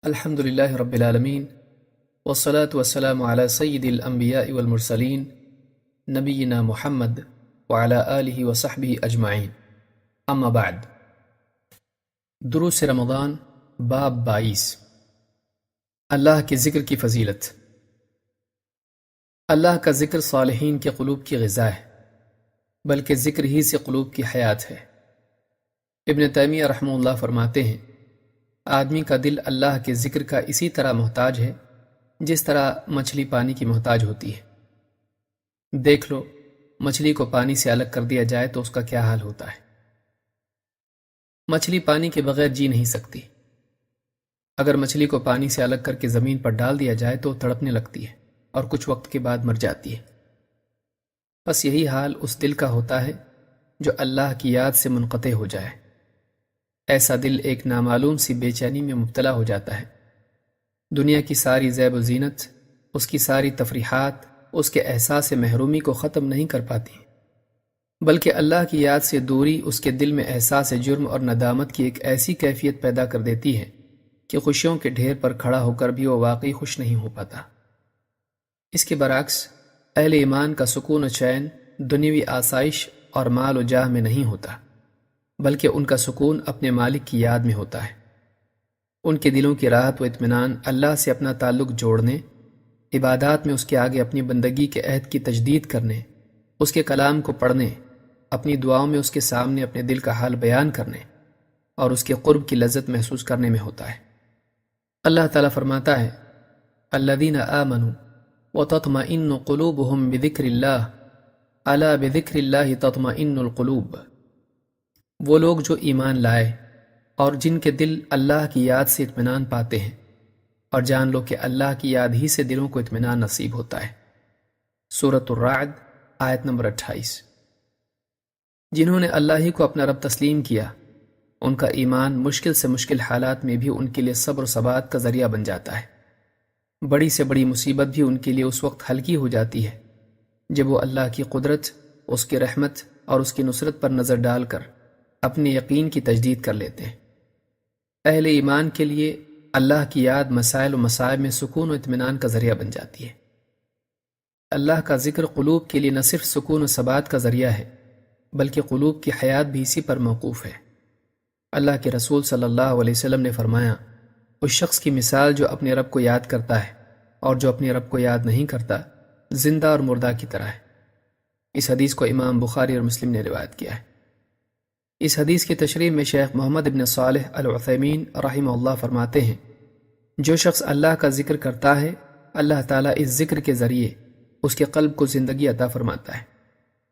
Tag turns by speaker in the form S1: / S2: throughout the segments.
S1: الحمد لله رب العالمين والصلاة والسلام على سيد الأنبياء والمرسلين نبينا محمد وعلى آله وصحبه أجمعين اما بعد دروس رمضان باب 22 اللہ کے ذکر کی فضیلت۔ اللہ کا ذکر صالحین کے قلوب کی غذا ہے، بلکہ ذکر ہی سے قلوب کی حیات ہے۔ ابن تیمیہ رحمہ اللہ فرماتے ہیں، آدمی کا دل اللہ کے ذکر کا اسی طرح محتاج ہے جس طرح مچھلی پانی کی محتاج ہوتی ہے۔ دیکھ لو، مچھلی کو پانی سے الگ کر دیا جائے تو اس کا کیا حال ہوتا ہے۔ مچھلی پانی کے بغیر جی نہیں سکتی۔ اگر مچھلی کو پانی سے الگ کر کے زمین پر ڈال دیا جائے تو تڑپنے لگتی ہے اور کچھ وقت کے بعد مر جاتی ہے۔ بس یہی حال اس دل کا ہوتا ہے جو اللہ کی یاد سے منقطع ہو جائے۔ ایسا دل ایک نامعلوم سی بے چینی میں مبتلا ہو جاتا ہے۔ دنیا کی ساری زیب و زینت، اس کی ساری تفریحات اس کے احساس محرومی کو ختم نہیں کر پاتی، بلکہ اللہ کی یاد سے دوری اس کے دل میں احساس جرم اور ندامت کی ایک ایسی کیفیت پیدا کر دیتی ہے کہ خوشیوں کے ڈھیر پر کھڑا ہو کر بھی وہ واقعی خوش نہیں ہو پاتا۔ اس کے برعکس اہل ایمان کا سکون و چین دنیوی آسائش اور مال و جاہ میں نہیں ہوتا، بلکہ ان کا سکون اپنے مالک کی یاد میں ہوتا ہے۔ ان کے دلوں کی راحت و اطمینان اللہ سے اپنا تعلق جوڑنے، عبادات میں اس کے آگے اپنی بندگی کے عہد کی تجدید کرنے، اس کے کلام کو پڑھنے، اپنی دعاؤں میں اس کے سامنے اپنے دل کا حال بیان کرنے اور اس کے قرب کی لذت محسوس کرنے میں ہوتا ہے۔ اللہ تعالیٰ فرماتا ہے، الذین آمنوا وتطمئن قلوبهم بذکر اللہ الا بذکر اللہ تطمئن القلوب۔ وہ لوگ جو ایمان لائے اور جن کے دل اللہ کی یاد سے اطمینان پاتے ہیں، اور جان لو کہ اللہ کی یاد ہی سے دلوں کو اطمینان نصیب ہوتا ہے۔ سورۃ الرعد آیت نمبر 28۔ جنہوں نے اللہ ہی کو اپنا رب تسلیم کیا، ان کا ایمان مشکل سے مشکل حالات میں بھی ان کے لیے صبر و ثبات کا ذریعہ بن جاتا ہے۔ بڑی سے بڑی مصیبت بھی ان کے لیے اس وقت ہلکی ہو جاتی ہے جب وہ اللہ کی قدرت، اس کی رحمت اور اس کی نصرت پر نظر ڈال کر اپنے یقین کی تجدید کر لیتے ہیں۔ اہل ایمان کے لیے اللہ کی یاد مسائل و مصائب میں سکون و اطمینان کا ذریعہ بن جاتی ہے۔ اللہ کا ذکر قلوب کے لیے نہ صرف سکون و ثبات کا ذریعہ ہے، بلکہ قلوب کی حیات بھی اسی پر موقوف ہے۔ اللہ کے رسول صلی اللہ علیہ وسلم نے فرمایا، اس شخص کی مثال جو اپنے رب کو یاد کرتا ہے اور جو اپنے رب کو یاد نہیں کرتا، زندہ اور مردہ کی طرح ہے۔ اس حدیث کو امام بخاری اور مسلم نے روایت کیا ہے۔ اس حدیث کی تشریح میں شیخ محمد بن صالح العثیمین رحمہ اللہ فرماتے ہیں، جو شخص اللہ کا ذکر کرتا ہے، اللہ تعالیٰ اس ذکر کے ذریعے اس کے قلب کو زندگی عطا فرماتا ہے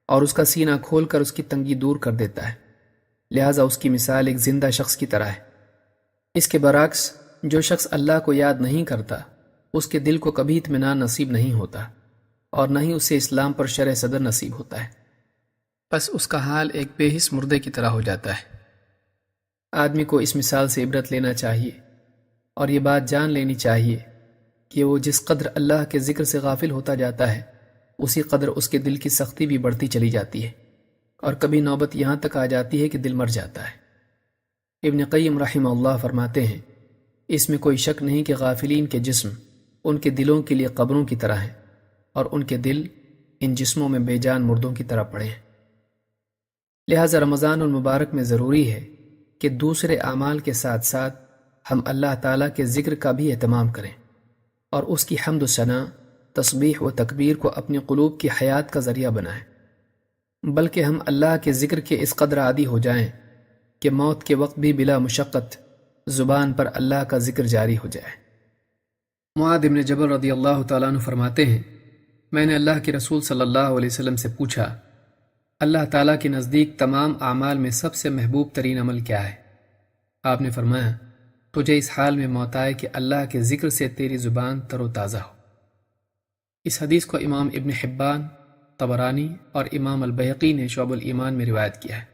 S1: اور اس کا سینہ کھول کر اس کی تنگی دور کر دیتا ہے، لہٰذا اس کی مثال ایک زندہ شخص کی طرح ہے۔ اس کے برعکس جو شخص اللہ کو یاد نہیں کرتا، اس کے دل کو کبھی اطمینان نصیب نہیں ہوتا اور نہ ہی اسے اسلام پر شرح صدر نصیب ہوتا ہے، بس اس کا حال ایک بے حس مردے کی طرح ہو جاتا ہے۔ آدمی کو اس مثال سے عبرت لینا چاہیے اور یہ بات جان لینی چاہیے کہ وہ جس قدر اللہ کے ذکر سے غافل ہوتا جاتا ہے، اسی قدر اس کے دل کی سختی بھی بڑھتی چلی جاتی ہے اور کبھی نوبت یہاں تک آ جاتی ہے کہ دل مر جاتا ہے۔ ابن قیم رحمہ اللہ فرماتے ہیں، اس میں کوئی شک نہیں کہ غافلین کے جسم ان کے دلوں کے لیے قبروں کی طرح ہیں اور ان کے دل ان جسموں میں بے جان مردوں کی طرح پڑے ہیں۔ لہٰذا رمضان المبارک میں ضروری ہے کہ دوسرے اعمال کے ساتھ ساتھ ہم اللہ تعالیٰ کے ذکر کا بھی اہتمام کریں اور اس کی حمد و ثنا، تسبیح و تکبیر کو اپنی قلوب کی حیات کا ذریعہ بنائیں، بلکہ ہم اللہ کے ذکر کے اس قدر عادی ہو جائیں کہ موت کے وقت بھی بلا مشقت زبان پر اللہ کا ذکر جاری ہو جائے۔ معاذ بن جبل رضی اللہ تعالیٰ عنہ فرماتے ہیں، میں نے اللہ کے رسول صلی اللہ علیہ وسلم سے پوچھا، اللہ تعالیٰ کے نزدیک تمام اعمال میں سب سے محبوب ترین عمل کیا ہے؟ آپ نے فرمایا، تجھے اس حال میں موت آئے کہ اللہ کے ذکر سے تیری زبان تر و تازہ ہو۔ اس حدیث کو امام ابن حبان، طبرانی اور امام البیہقی نے شعب الایمان میں روایت کیا ہے۔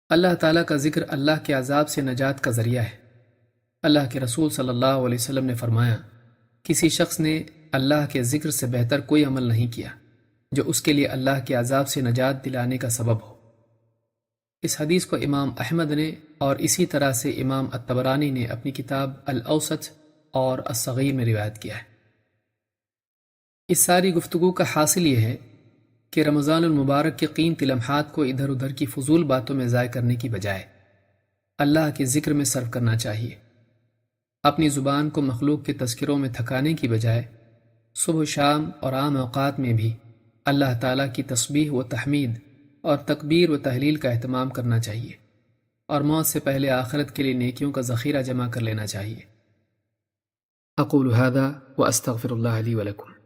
S1: اللہ تعالیٰ کا ذکر اللہ کے عذاب سے نجات کا ذریعہ ہے۔ اللہ کے رسول صلی اللہ علیہ وسلم نے فرمایا، کسی شخص نے اللہ کے ذکر سے بہتر کوئی عمل نہیں کیا جو اس کے لیے اللہ کے عذاب سے نجات دلانے کا سبب ہو۔ اس حدیث کو امام احمد نے اور اسی طرح سے امام الطبرانی نے اپنی کتاب الاوسط اور الصغیر میں روایت کیا ہے۔ اس ساری گفتگو کا حاصل یہ ہے کہ رمضان المبارک کے قیمتی لمحات کو ادھر ادھر کی فضول باتوں میں ضائع کرنے کی بجائے اللہ کے ذکر میں صرف کرنا چاہیے۔ اپنی زبان کو مخلوق کے تذکروں میں تھکانے کی بجائے صبح و شام اور عام اوقات میں بھی اللہ تعالیٰ کی تسبیح و تحمید اور تکبیر و تحلیل کا اہتمام کرنا چاہیے، اور موت سے پہلے آخرت کے لیے نیکیوں کا ذخیرہ جمع کر لینا چاہیے۔ اقول هذا واستغفر اللہ لی ولکم۔